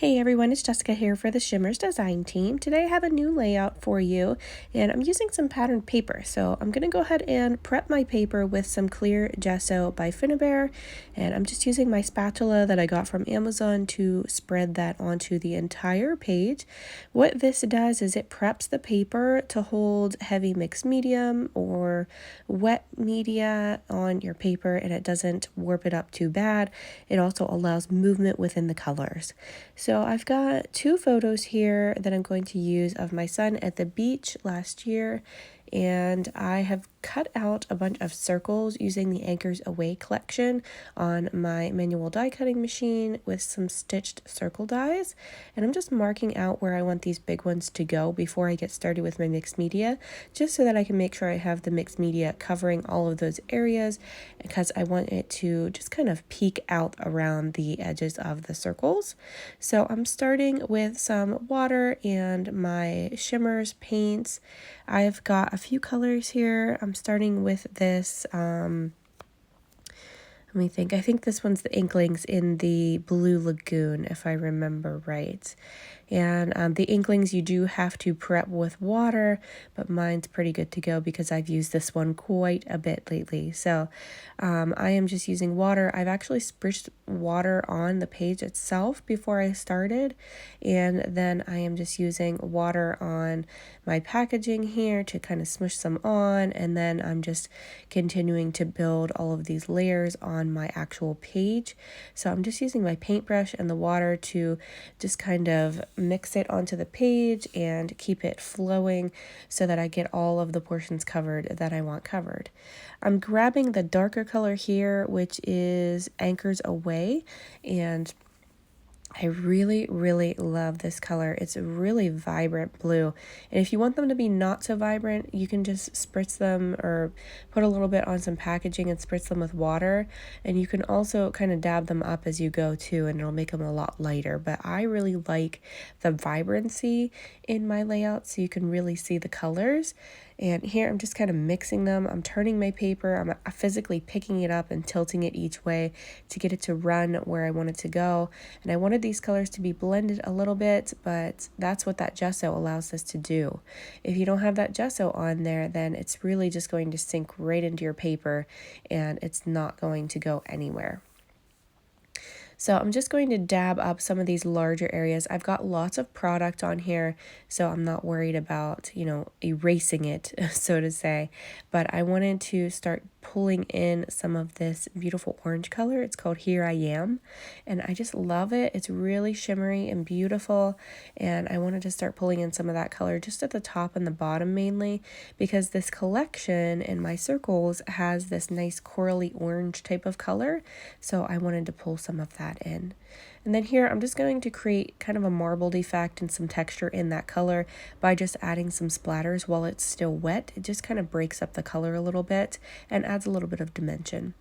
Hey everyone, it's Jessica here for the Shimmerz design team. Today I have a new layout for you and I'm using some patterned paper. So I'm going to go ahead and prep my paper with some clear gesso by Finnabair, and I'm just using my spatula that I got from Amazon to spread that onto the entire page. What this does is it preps the paper to hold heavy mixed medium or wet media on your paper, and it doesn't warp it up too bad. It also allows movement within the colors. So I've got two photos here that I'm going to use of my son at the beach last year, and I have cut out a bunch of circles using the Anchors Away collection on my manual die cutting machine with some stitched circle dies, and I'm just marking out where I want these big ones to go before I get started with my mixed media, just so that I can make sure I have the mixed media covering all of those areas, because I want it to just kind of peek out around the edges of the circles. So I'm starting with some water and my Shimmerz paints. I've got a few colors here. I'm starting with this, let me think. I think this one's the Inklingz in the blue Lagoon, if I remember right. And the Inklingz you do have to prep with water, but mine's pretty good to go because I've used this one quite a bit lately. So I am just using water. I've actually spritz water on the page itself before I started, and then I am just using water on my packaging here to kind of smush some on, and then I'm just continuing to build all of these layers on my actual page. So I'm just using my paintbrush and the water to just kind of mix it onto the page and keep it flowing so that I get all of the portions covered that I want covered. I'm grabbing the darker color here, which is Anchors Away, and I really love this color. It's a really vibrant blue. And if you want them to be not so vibrant, you can just spritz them or put a little bit on some packaging and spritz them with water. And you can also kind of dab them up as you go too, and it'll make them a lot lighter. But I really like the vibrancy in my layout, so you can really see the colors. And here I'm just kind of mixing them. I'm turning my paper. I'm physically picking it up and tilting it each way to get it to run where I want it to go. And I wanted these colors to be blended a little bit, but that's what that gesso allows us to do. If you don't have that gesso on there, then it's really just going to sink right into your paper and it's not going to go anywhere. So I'm just going to dab up some of these larger areas. I've got lots of product on here, so I'm not worried about, erasing it, so to say. But I wanted to start pulling in some of this beautiful orange color. It's called Here I Am, and I just love it. It's really shimmery and beautiful, and I wanted to start pulling in some of that color just at the top and the bottom mainly, because this collection in my circles has this nice corally orange type of color, so I wanted to pull some of that in. And then here I'm just going to create kind of a marbled effect and some texture in that color by just adding some splatters while it's still wet. It just kind of breaks up the color a little bit and adds a little bit of dimension.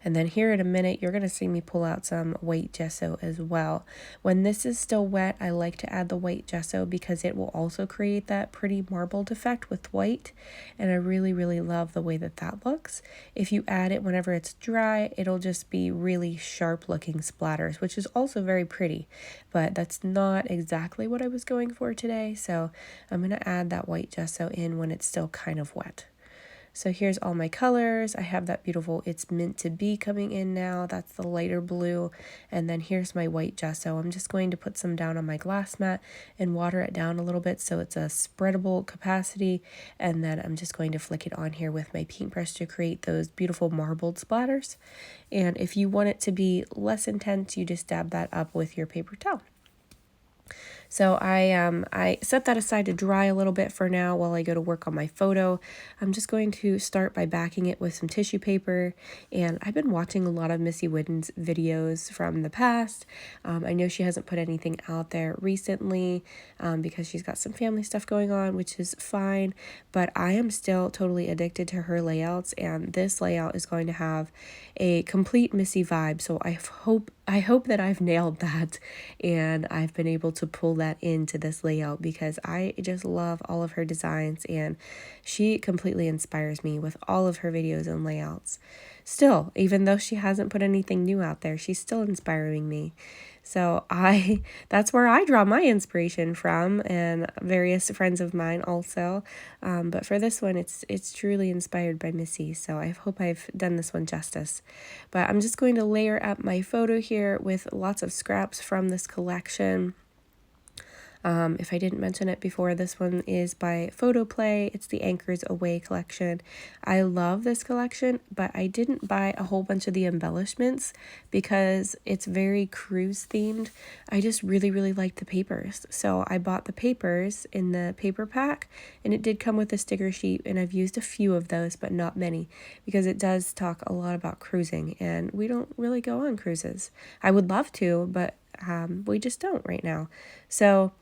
And then here in a minute, you're going to see me pull out some white gesso as well. When this is still wet, I like to add the white gesso because it will also create that pretty marbled effect with white. And I really love the way that that looks. If you add it whenever it's dry, it'll just be really sharp looking splatters, which is also very pretty. But that's not exactly what I was going for today. So I'm going to add that white gesso in when it's still kind of wet. So here's all my colors. I have that beautiful It's Meant to Be coming in now. That's the lighter blue. And then here's my white gesso. I'm just going to put some down on my glass mat and water it down a little bit so it's a spreadable capacity. And then I'm just going to flick it on here with my paintbrush to create those beautiful marbled splatters. And if you want it to be less intense, you just dab that up with your paper towel. So I set that aside to dry a little bit for now while I go to work on my photo. I'm just going to start by backing it with some tissue paper, and I've been watching a lot of Missy Whidden's videos from the past. I know she hasn't put anything out there recently because she's got some family stuff going on, which is fine, but I am still totally addicted to her layouts, and this layout is going to have a complete Missy vibe, so I hope that I've nailed that and I've been able to pull that into this layout because I just love all of her designs and she completely inspires me with all of her videos and layouts. Still, even though she hasn't put anything new out there, she's still inspiring me. So that's where I draw my inspiration from, and various friends of mine also. But for this one, it's truly inspired by Missy. So I hope I've done this one justice. But I'm just going to layer up my photo here with lots of scraps from this collection. If I didn't mention it before, this one is by Photoplay. It's the Anchors Away collection. I love this collection, but I didn't buy a whole bunch of the embellishments because it's very cruise themed. I just really, really like the papers. So I bought the papers in the paper pack, and it did come with a sticker sheet, and I've used a few of those, but not many, because it does talk a lot about cruising, and we don't really go on cruises. I would love to, but we just don't right now. So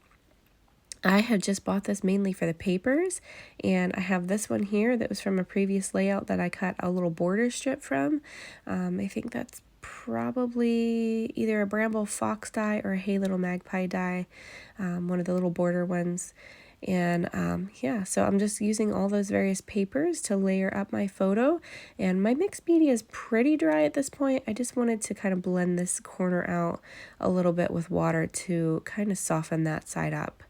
I have just bought this mainly for the papers, and I have this one here that was from a previous layout that I cut a little border strip from. I think that's probably either a Bramble Fox die or a Hey Little Magpie die, one of the little border ones. And yeah, so I'm just using all those various papers to layer up my photo, and my mixed media is pretty dry at this point. I just wanted to kind of blend this corner out a little bit with water to kind of soften that side up.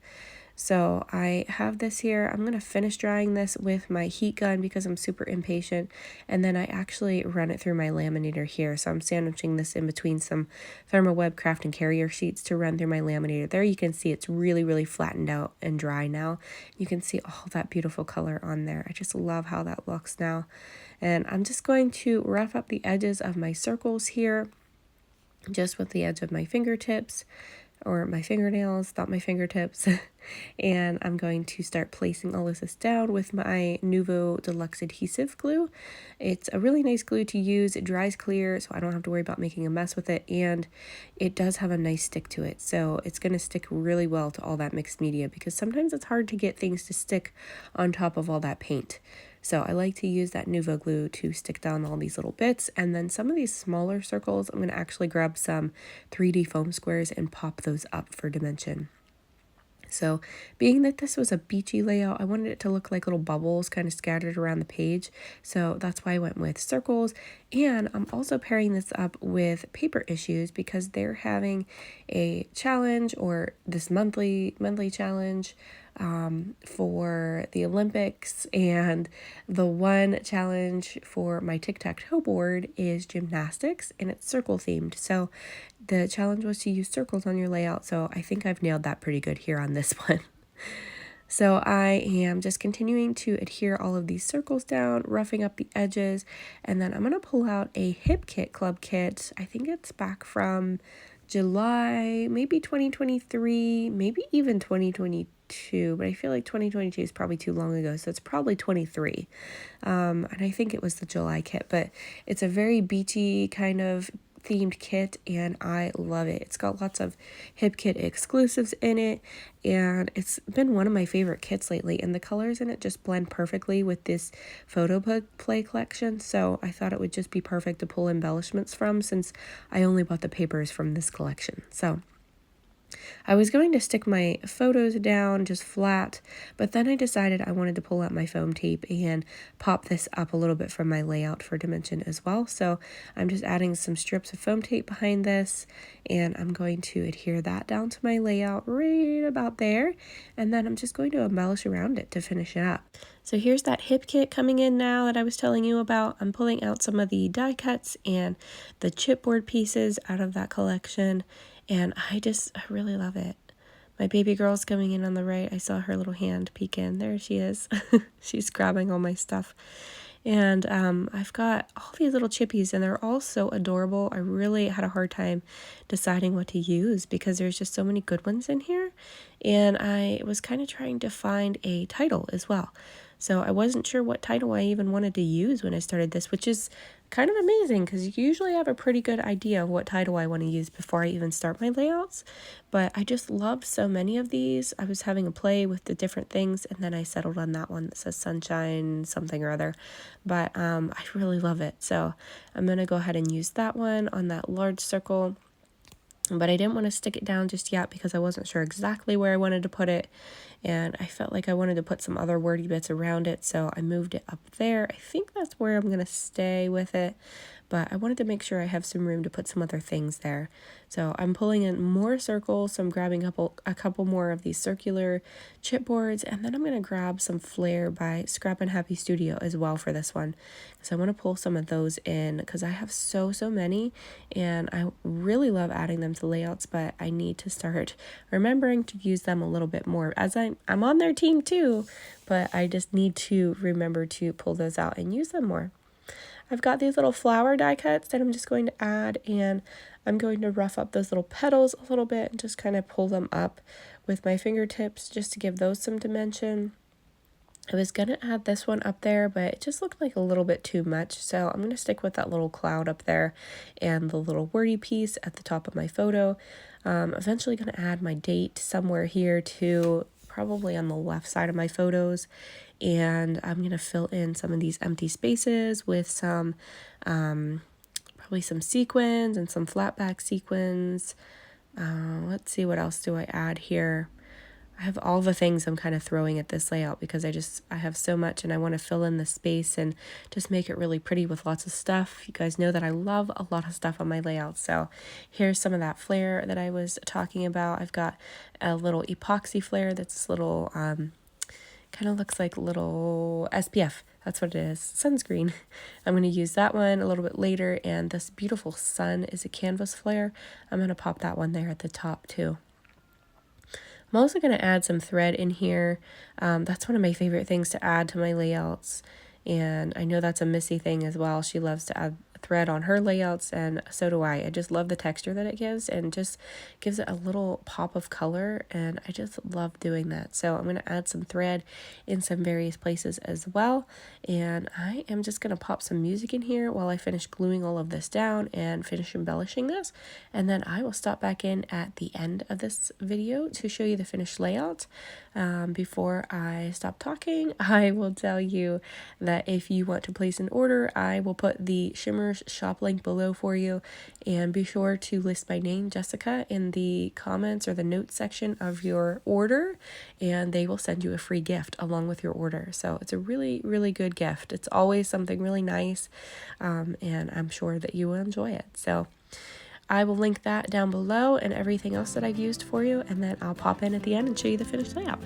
So I have this here. I'm going to finish drying this with my heat gun because I'm super impatient. And then I actually run it through my laminator here. So I'm sandwiching this in between some Thermoweb craft and carrier sheets to run through my laminator. There you can see it's really, really flattened out and dry now. You can see all that beautiful color on there. I just love how that looks now. And I'm just going to rough up the edges of my circles here, just with the edge of my fingertips. Or my fingernails, not my fingertips. And I'm going to start placing all of this down with my Nuvo Deluxe Adhesive Glue. It's a really nice glue to use. It dries clear, so I don't have to worry about making a mess with it. And it does have a nice stick to it. So it's going to stick really well to all that mixed media, because sometimes it's hard to get things to stick on top of all that paint. So I like to use that Nuvo glue to stick down all these little bits. And then some of these smaller circles, I'm going to actually grab some 3D foam squares and pop those up for dimension. So being that this was a beachy layout, I wanted it to look like little bubbles kind of scattered around the page. So that's why I went with circles. And I'm also pairing this up with Paper Issues because they're having a challenge, or this monthly challenge for the Olympics, and the one challenge for my tic-tac-toe board is gymnastics, and it's circle themed. So the challenge was to use circles on your layout, so I think I've nailed that pretty good here on this one. So I am just continuing to adhere all of these circles down, roughing up the edges, and then I'm going to pull out a Hip Kit Club kit. I think it's back from July, maybe 2023, maybe even 2022, but I feel like 2022 is probably too long ago, so it's probably 23. And I think it was the July kit, but it's a very beachy kind of themed kit, and I love it. It's got lots of Hip Kit exclusives in it, and it's been one of my favorite kits lately, and the colors in it just blend perfectly with this Photoplay collection, so I thought it would just be perfect to pull embellishments from, since I only bought the papers from this collection. So I was going to stick my photos down just flat, but then I decided I wanted to pull out my foam tape and pop this up a little bit from my layout for dimension as well. So I'm just adding some strips of foam tape behind this, and I'm going to adhere that down to my layout right about there, and then I'm just going to embellish around it to finish it up. So here's that hip kit coming in now that I was telling you about. I'm pulling out some of the die cuts and the chipboard pieces out of that collection, and I really love it. My baby girl's coming in on the right. I saw her little hand peek in. There she is. She's grabbing all my stuff. And I've got all these little chippies, and they're all so adorable. I really had a hard time deciding what to use because there's just so many good ones in here. And I was kind of trying to find a title as well. So I wasn't sure what title I even wanted to use when I started this, which is kind of amazing because you usually have a pretty good idea of what title I want to use before I even start my layouts. But I just love so many of these. I was having a play with the different things, and then I settled on that one that says Sunshine something or other. But I really love it. So I'm going to go ahead and use that one on that large circle. But I didn't want to stick it down just yet because I wasn't sure exactly where I wanted to put it. And I felt like I wanted to put some other wordy bits around it, so I moved it up there. I think that's where I'm going to stay with it. but I wanted to make sure I have some room to put some other things there. So I'm pulling in more circles, so I'm grabbing a couple more of these circular chipboards, and then I'm going to grab some Flare by Scrap and Happy Studio as well for this one. So I want to pull some of those in because I have so many, and I really love adding them to layouts, but I need to start remembering to use them a little bit more, as I'm on their team too, but I just need to remember to pull those out and use them more. I've got these little flower die cuts that I'm just going to add, and I'm going to rough up those little petals a little bit and just kind of pull them up with my fingertips just to give those some dimension. I was going to add this one up there, but it just looked like a little bit too much, so I'm going to stick with that little cloud up there and the little wordy piece at the top of my photo. Eventually going to add my date somewhere here too, probably on the left side of my photos, and I'm going to fill in some of these empty spaces with some probably some sequins and some flat back sequins. Let's see, what else do I add here? I have all the things I'm kind of throwing at this layout because I have so much, and I want to fill in the space and just make it really pretty with lots of stuff. You guys know that I love a lot of stuff on my layout. So here's some of that flare that I was talking about. I've got a little epoxy flare that's this little, kind of looks like little SPF. That's what it is, sunscreen. I'm going to use that one a little bit later, and this beautiful sun is a canvas flare. I'm going to pop that one there at the top too. I'm also going to add some thread in here. That's one of my favorite things to add to my layouts, and I know that's a Missy thing as well. She loves to add thread on her layouts, and so do I. I just love the texture that it gives, and just gives it a little pop of color, and I just love doing that. So I'm going to add some thread in some various places as well, and I am just going to pop some music in here while I finish gluing all of this down and finish embellishing this, and then I will stop back in at the end of this video to show you the finished layout. Before I stop talking, I will tell you that if you want to place an order, I will put the Shimmerz shop link below for you, and be sure to list my name, Jessica, in the comments or the notes section of your order, and they will send you a free gift along with your order. So it's a really good gift. It's always something really nice, and I'm sure that you will enjoy it. So I will link that down below and everything else that I've used for you, and then I'll pop in at the end and show you the finished layout.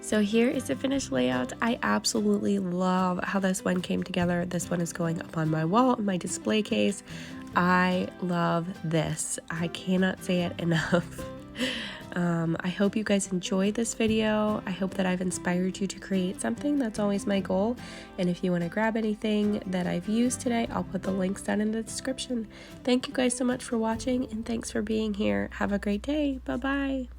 So here is the finished layout. I absolutely love how this one came together. This one is going up on my wall in my display case. I love this. I cannot say it enough. I hope you guys enjoyed this video. I hope that I've inspired you to create something. That's always my goal. And if you want to grab anything that I've used today, I'll put the links down in the description. Thank you guys so much for watching, and thanks for being here. Have a great day. Bye-bye.